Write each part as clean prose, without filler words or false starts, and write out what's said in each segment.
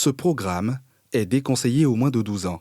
Ce programme est déconseillé aux moins de 12 ans.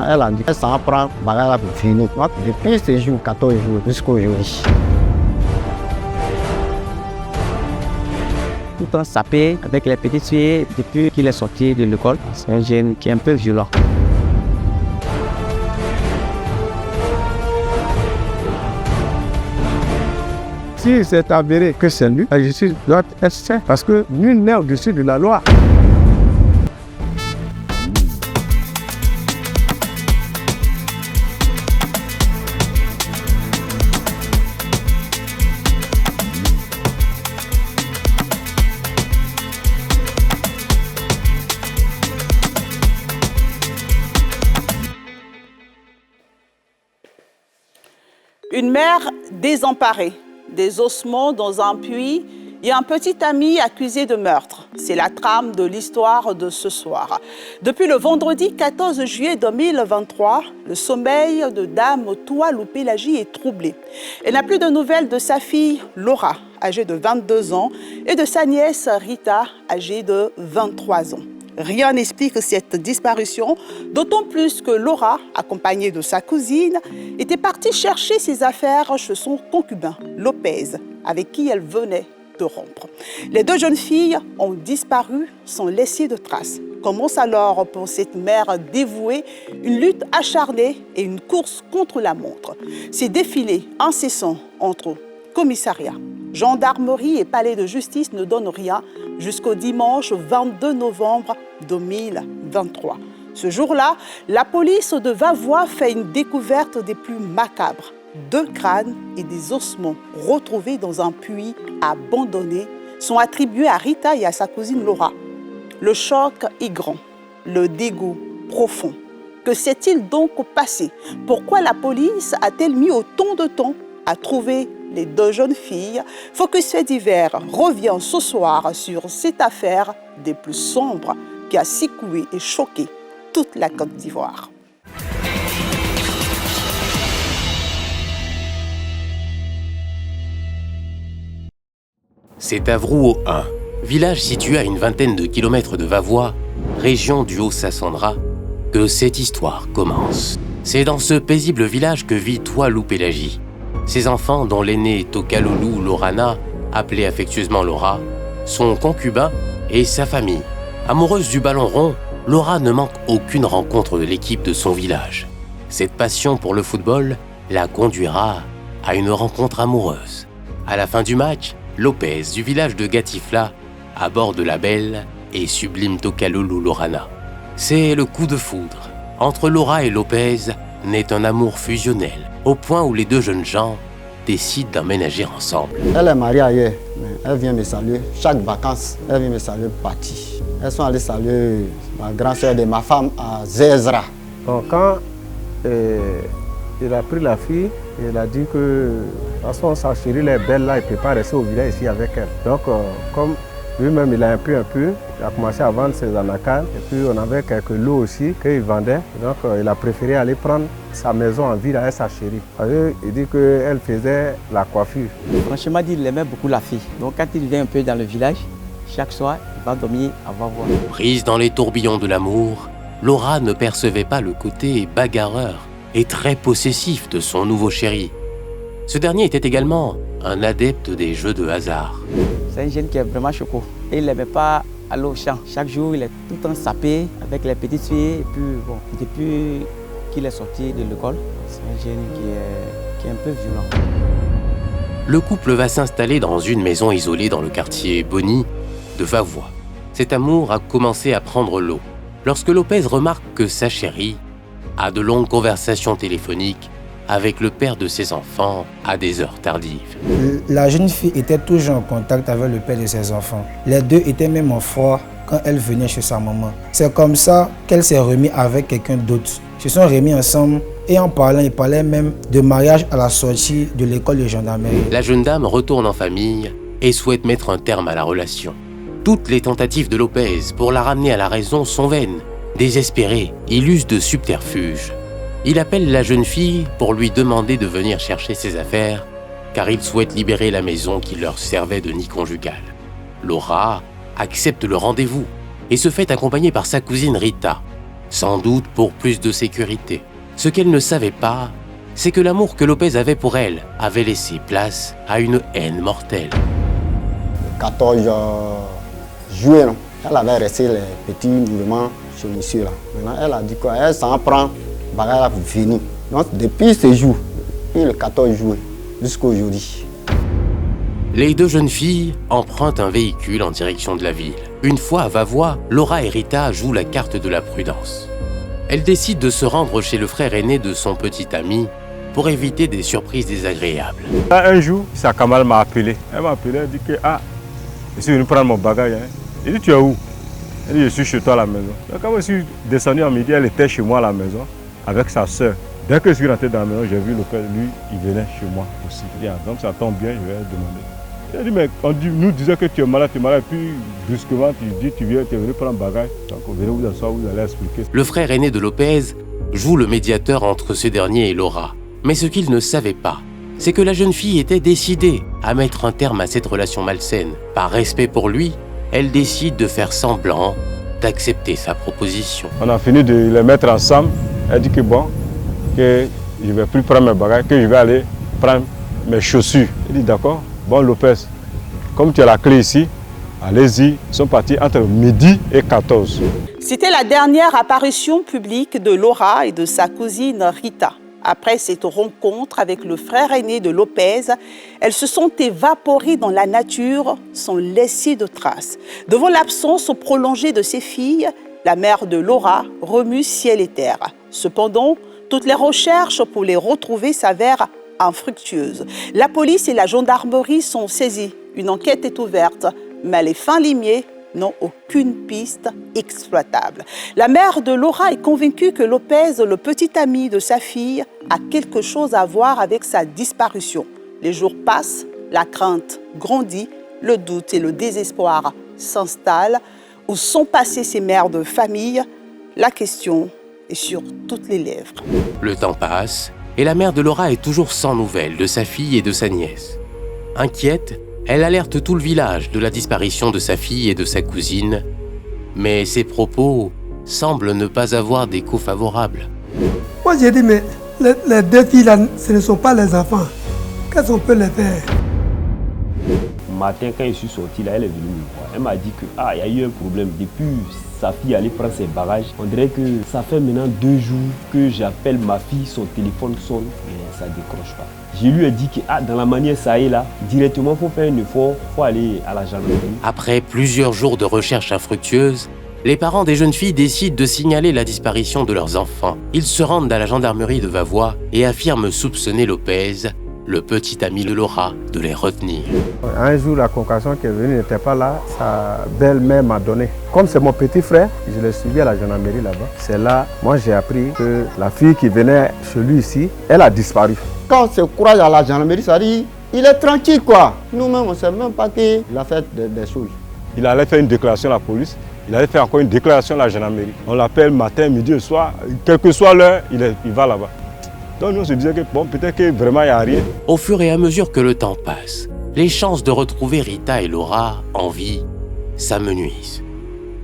Elle a dit que ça prend bagarre pour finir. Depuis ce jour, 14 jours, jusqu'aujourd'hui. Tout le temps sapé avec les petites filles depuis qu'il est sorti de l'école. C'est un jeune qui est un peu violent. Si c'est avéré que c'est lui, la justice doit être faite parce que nul n'est au-dessus de la loi. Une mère désemparée, des ossements dans un puits et un petit ami accusé de meurtre. C'est la trame de l'histoire de ce soir. Depuis le vendredi 14 juillet 2023, le sommeil de Dame Toualoupé-Lagy est troublé. Elle n'a plus de nouvelles de sa fille Laura, âgée de 22 ans, et de sa nièce Rita, âgée de 23 ans. Rien n'explique cette disparition, d'autant plus que Laura, accompagnée de sa cousine, était partie chercher ses affaires chez son concubin, Lopez, avec qui elle venait de rompre. Les deux jeunes filles ont disparu sans laisser de traces. Commence alors pour cette mère dévouée une lutte acharnée et une course contre la montre. Ces défilés incessants entre commissariat, gendarmerie et palais de justice ne donnent rien jusqu'au dimanche 22 novembre 2023. Ce jour-là, la police de Vavois fait une découverte des plus macabres. 2 crânes et des ossements retrouvés dans un puits abandonné sont attribués à Rita et à sa cousine Laura. Le choc est grand, le dégoût profond. Que s'est-il donc passé? Pourquoi la police a-t-elle mis autant de temps à trouver les 2 jeunes filles? Focus Fait divers revient ce soir sur cette affaire des plus sombres qui a secoué et choqué toute la Côte d'Ivoire. C'est à Vrou 1, village situé à une vingtaine de kilomètres de Vavois, région du Haut-Sassandra, que cette histoire commence. C'est dans ce paisible village que vit Toualoupé-Lagy. Ses enfants, dont l'aîné Tokaloulou Lorana, appelée affectueusement Laura, son concubin et sa famille. Amoureuse du ballon rond, Laura ne manque aucune rencontre de l'équipe de son village. Cette passion pour le football la conduira à une rencontre amoureuse. À la fin du match, Lopez du village de Gatifla aborde la belle et sublime Tokaloulou Lorana. C'est le coup de foudre. Entre Laura et Lopez naît un amour fusionnel, au point où les 2 jeunes gens décident d'emménager ensemble. Elle est mariée ailleurs, mais elle vient me saluer. Chaque vacances, elle vient me saluer partie. Elles sont allées saluer la grand-sœur de ma femme à Zezra. Donc quand il a pris la fille, il a dit que de toute façon sa chérie est belle là, il ne peut pas rester au village ici avec elle. Donc comme lui-même il a un peu, il a commencé à vendre ses anacards et puis on avait quelques lots aussi qu'il vendait. Donc il a préféré aller prendre sa maison en ville avec sa chérie. Il dit qu'elle faisait la coiffure. Franchement, il aimait beaucoup la fille. Donc quand il vient un peu dans le village, chaque soir, il va dormir à Vavois. Prise dans les tourbillons de l'amour, Laura ne percevait pas le côté bagarreur et très possessif de son nouveau chéri. Ce dernier était également un adepte des jeux de hasard. C'est un jeune qui est vraiment choco. Et il n'aimait pas aller au champ. Chaque jour, il est tout le temps sapé avec les petites filles. Et puis, bon, depuis qu'il est sorti de l'école, c'est un jeune qui est un peu violent. Le couple va s'installer dans une maison isolée dans le quartier Bonny de Vavois. Cet amour a commencé à prendre l'eau lorsque Lopez remarque que sa chérie a de longues conversations téléphoniques avec le père de ses enfants à des heures tardives. La jeune fille était toujours en contact avec le père de ses enfants. Les 2 étaient même en froid quand elle venait chez sa maman. C'est comme ça qu'elle s'est remise avec quelqu'un d'autre. Ils se sont remis ensemble et en parlant, ils parlaient même de mariage à la sortie de l'école de gendarmerie. La jeune dame retourne en famille et souhaite mettre un terme à la relation. Toutes les tentatives de Lopez pour la ramener à la raison sont vaines. Désespéré, il use de subterfuges. Il appelle la jeune fille pour lui demander de venir chercher ses affaires car ils souhaitent libérer la maison qui leur servait de nid conjugal. Laura accepte le rendez-vous et se fait accompagner par sa cousine Rita, sans doute pour plus de sécurité. Ce qu'elle ne savait pas, c'est que l'amour que Lopez avait pour elle avait laissé place à une haine mortelle. Le 14 juillet, elle avait resté les petits mouvements chez monsieur là. Maintenant, elle a dit quoi? Elle s'en prend, bagarre pour venir. Donc, depuis ce jour, le 14 juillet, jusqu'à aujourd'hui. Les deux jeunes filles empruntent un véhicule en direction de la ville. Une fois à Vavois, Laura et Rita jouent la carte de la prudence. Elles décident de se rendre chez le frère aîné de son petit ami pour éviter des surprises désagréables. Un jour, sa camarade m'a appelé. Elle m'a appelé, elle dit que je suis venu prendre mon bagage. Elle dit, tu es où? Elle dit, je suis chez toi à la maison. Donc, quand je suis descendu en midi, elle était chez moi à la maison avec sa soeur. Dès que je suis rentré dans la maison, j'ai vu le père, lui, il venait chez moi aussi. Il dit, donc ça tombe bien, je vais demander. Elle dit, mais nous disait que tu es malade, et puis brusquement, tu dis, tu es venu prendre un bagage. Donc, venez vous asseoir, vous allez expliquer. Le frère aîné de Lopez joue le médiateur entre ce dernier et Laura. Mais ce qu'il ne savait pas, c'est que la jeune fille était décidée à mettre un terme à cette relation malsaine. Par respect pour lui, elle décide de faire semblant d'accepter sa proposition. On a fini de les mettre ensemble. Elle dit que bon, que je ne vais plus prendre mes bagages, que je vais aller prendre mes chaussures. Elle dit d'accord, bon Lopez, comme tu as la clé ici, allez-y. Ils sont partis entre midi et 14. C'était la dernière apparition publique de Laura et de sa cousine Rita. Après cette rencontre avec le frère aîné de Lopez, elles se sont évaporées dans la nature sans laisser de traces. Devant l'absence prolongée de ses filles, la mère de Laura remue ciel et terre. Cependant, toutes les recherches pour les retrouver s'avèrent infructueuses. La police et la gendarmerie sont saisies. Une enquête est ouverte, mais les fins limiers n'ont aucune piste exploitable. La mère de Laura est convaincue que Lopez, le petit ami de sa fille, a quelque chose à voir avec sa disparition. Les jours passent, la crainte grandit, le doute et le désespoir s'installent. Où sont passées ces mères de famille? La question est sur toutes les lèvres. Le temps passe et la mère de Laura est toujours sans nouvelles de sa fille et de sa nièce. Inquiète, elle alerte tout le village de la disparition de sa fille et de sa cousine, mais ses propos semblent ne pas avoir d'écho favorable. Moi j'ai dit, mais les deux filles là, ce ne sont pas les enfants. Qu'est-ce qu'on peut les faire? Matin, quand je suis sorti là, elle est venue me voir. Elle m'a dit que il y a eu un problème. Depuis sa fille allait prendre ses bagages. On dirait que ça fait maintenant 2 jours que j'appelle ma fille, son téléphone sonne, mais ça ne décroche pas. Je lui ai dit que dans la manière ça est là, directement, il faut faire un effort, il faut aller à la gendarmerie. Après plusieurs jours de recherche infructueuses, les parents des jeunes filles décident de signaler la disparition de leurs enfants. Ils se rendent à la gendarmerie de Vavois et affirment soupçonner Lopez, le petit ami de Laura, de les retenir. Un jour, la convocation qui est venue n'était pas là. Sa belle-mère m'a donné. Comme c'est mon petit frère, je l'ai suivi à la gendarmerie là-bas. C'est là, moi j'ai appris que la fille qui venait chez lui ici, elle a disparu. Quand on se croise à la gendarmerie, ça dit, il est tranquille quoi. Nous-mêmes, on ne sait même pas qu'il a fait des choses. Il allait faire une déclaration à la police. Il allait faire encore une déclaration à la gendarmerie. On l'appelle matin, midi et soir. Quelle que soit l'heure, il va là-bas. Donc nous on se disait que bon, peut-être que vraiment il n'y a rien. Au fur et à mesure que le temps passe, les chances de retrouver Rita et Laura en vie s'amenuisent.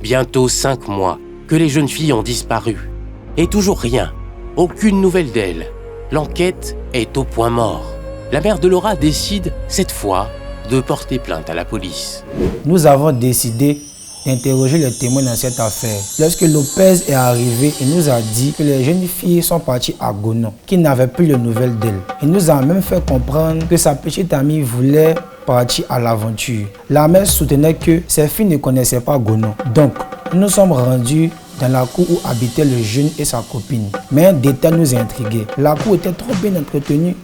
Bientôt 5 mois que les jeunes filles ont disparu. Et toujours rien, aucune nouvelle d'elles. L'enquête est au point mort. La mère de Laura décide, cette fois, de porter plainte à la police. Nous avons décidé d'interroger les témoins dans cette affaire. Lorsque Lopez est arrivé, il nous a dit que les jeunes filles sont parties à Gonon, qu'il n'avait plus de nouvelles d'elles. Il nous a même fait comprendre que sa petite amie voulait partir à l'aventure. La mère soutenait que ses filles ne connaissaient pas Gonon. Donc, nous sommes rendus dans la cour où habitaient le jeune et sa copine. Mais un détail nous intriguait. La cour était trop bien entretenue,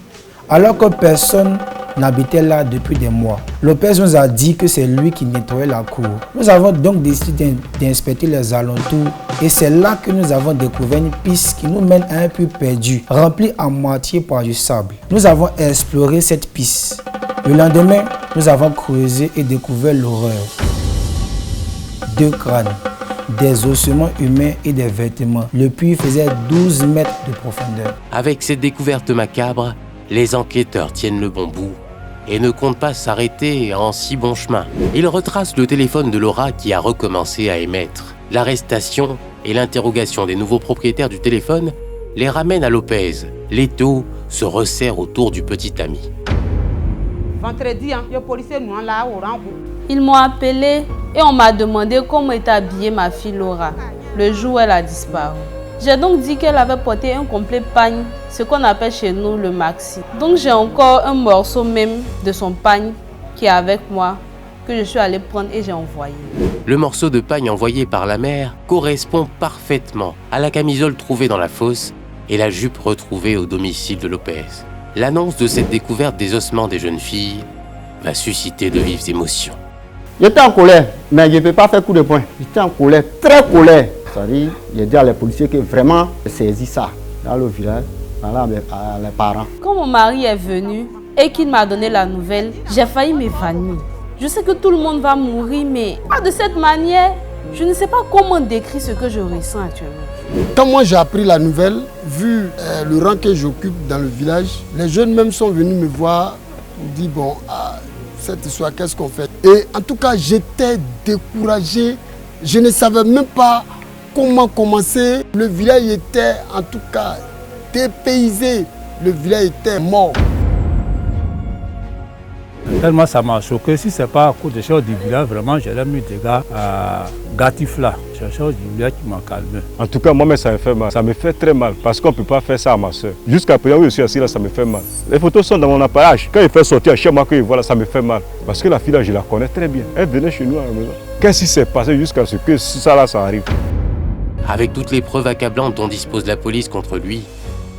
alors que personne n'habitait là depuis des mois. Lopez nous a dit que c'est lui qui nettoyait la cour. Nous avons donc décidé d'inspecter les alentours et c'est là que nous avons découvert une piste qui nous mène à un puits perdu, rempli à moitié par du sable. Nous avons exploré cette piste. Le lendemain, nous avons creusé et découvert l'horreur. 2 crânes, des ossements humains et des vêtements. Le puits faisait 12 mètres de profondeur. Avec cette découverte macabre, les enquêteurs tiennent le bon bout et ne compte pas s'arrêter en si bon chemin. Il retrace le téléphone de Laura qui a recommencé à émettre. L'arrestation et l'interrogation des nouveaux propriétaires du téléphone les ramènent à Lopez. L'étau se resserre autour du petit ami. Vendredi, le policier nous a là au rang. Ils m'ont appelé et on m'a demandé comment était habillée ma fille Laura le jour où elle a disparu. J'ai donc dit qu'elle avait porté un complet pagne, ce qu'on appelle chez nous le maxi. Donc j'ai encore un morceau même de son pagne qui est avec moi, que je suis allée prendre et j'ai envoyé. Le morceau de pagne envoyé par la mère correspond parfaitement à la camisole trouvée dans la fosse et la jupe retrouvée au domicile de Lopez. L'annonce de cette découverte des ossements des jeunes filles va susciter de vives émotions. J'étais en colère, mais je ne peux pas faire coup de poing. J'étais en colère, très colère. C'est-à-dire, j'ai dit à les policiers que vraiment, saisi ça dans le village, à les parents. Quand mon mari est venu et qu'il m'a donné la nouvelle, j'ai failli m'évanouir. Je sais que tout le monde va mourir, mais pas de cette manière. Je ne sais pas comment décrire ce que je ressens actuellement. Quand moi j'ai appris la nouvelle, vu le rang que j'occupe dans le village, les jeunes même sont venus me voir, me dire bon, cette histoire, qu'est-ce qu'on fait? Et en tout cas, j'étais découragé. Je ne savais même pas comment commencer. Le village était en tout cas dépaysé. Le village était mort. Tellement ça m'a choqué. Si ce n'est pas à cause des choses du village, vraiment, j'aurais mis des gars à Gatifla. C'est une chose du village qui m'a calmé. En tout cas, moi, ça me fait mal. Ça me fait très mal parce qu'on ne peut pas faire ça à ma soeur. Jusqu'à présent, où je suis assis là, ça me fait mal. Les photos sont dans mon appareil. Quand il fait sortir chez moi, voilà, ça me fait mal. Parce que la fille là, je la connais très bien. Elle venait chez nous à la maison. Qu'est-ce qui s'est passé jusqu'à ce que ça là, ça arrive? Avec toutes les preuves accablantes dont dispose la police contre lui,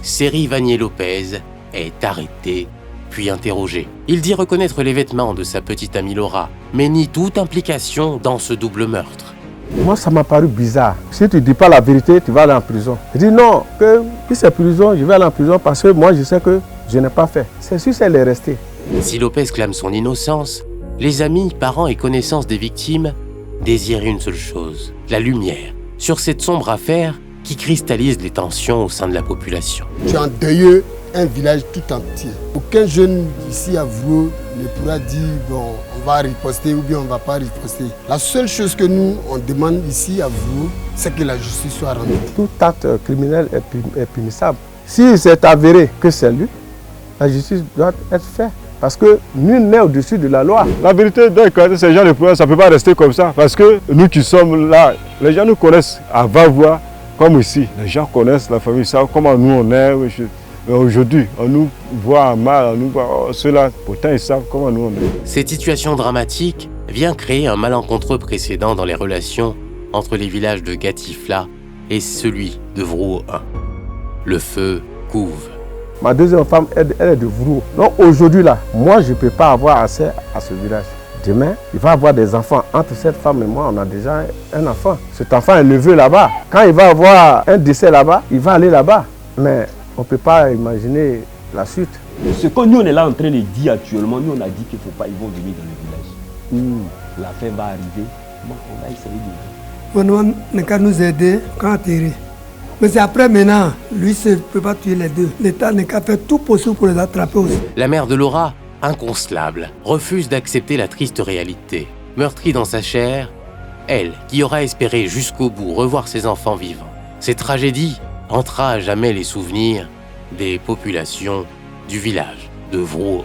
Seri Vanier Lopez est arrêté puis interrogé. Il dit reconnaître les vêtements de sa petite amie Laura, mais nie toute implication dans ce double meurtre. Moi, ça m'a paru bizarre. Si tu ne dis pas la vérité, tu vas aller en prison. Je dis non, que si c'est prison, je vais aller en prison parce que moi, je sais que je n'ai pas fait. C'est sûr qu'elle est restée. Si Lopez clame son innocence, les amis, parents et connaissances des victimes désirent une seule chose, la lumière, sur cette sombre affaire qui cristallise les tensions au sein de la population. Tu as endeuillé un village tout entier. Aucun jeune ici à Vrou ne pourra dire bon, on va riposter ou bien on ne va pas riposter. La seule chose que nous on demande ici à Vrou, c'est que la justice soit rendue. Tout acte criminel est punissable. Si c'est avéré que c'est lui, la justice doit être faite. Parce que nul n'est au-dessus de la loi. La vérité doit éclairer ces gens de problème, ça ne peut pas rester comme ça. Parce que nous qui sommes là, les gens nous connaissent à Vavois comme ici. Les gens connaissent la famille, ils savent comment nous on est. Mais aujourd'hui, on nous voit en mal, on nous voit ceux-là, pourtant ils savent comment nous on est. Cette situation dramatique vient créer un malencontreux précédent dans les relations entre les villages de Gatifla et celui de Vrou 1. Le feu couve. Ma deuxième femme, elle est de Vrou. Donc aujourd'hui là, moi je ne peux pas avoir accès à ce village. Demain, il va y avoir des enfants. Entre cette femme et moi, on a déjà un enfant. Cet enfant est levé là-bas. Quand il va avoir un décès là-bas, il va aller là-bas. Mais on ne peut pas imaginer la suite. Ce que nous on est là en train de dire actuellement, nous on a dit qu'il ne faut pas, ils vont venir dans le village. La fin va arriver, bon, on va essayer de... Vraiment, n'a qu'à nous aider quand atterrir. Mais c'est après maintenant, lui ne peut pas tuer les deux. L'État n'a qu'à faire tout possible pour les attraper aussi. La mère de Laura, inconsolable, refuse d'accepter la triste réalité. Meurtrie dans sa chair, elle, qui aura espéré jusqu'au bout revoir ses enfants vivants. Cette tragédie hantera à jamais les souvenirs des populations du village de Vrou.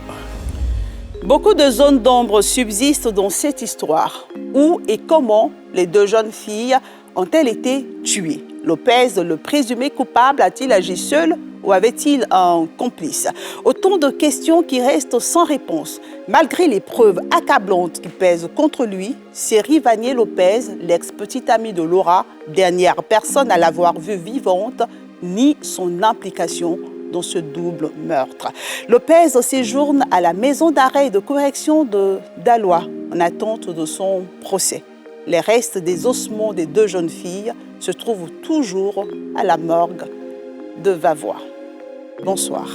Beaucoup de zones d'ombre subsistent dans cette histoire. Où et comment les deux jeunes filles ont-elles été tuées? Lopez, le présumé coupable, a-t-il agi seul ou avait-il un complice? Autant de questions qui restent sans réponse. Malgré les preuves accablantes qui pèsent contre lui, Seri Vanier Lopez, l'ex-petite amie de Laura, dernière personne à l'avoir vue vivante, nie son implication dans ce double meurtre. Lopez séjourne à la maison d'arrêt et de correction de Daloa en attente de son procès. Les restes des ossements des deux jeunes filles se trouvent toujours à la morgue de Vavois. Bonsoir.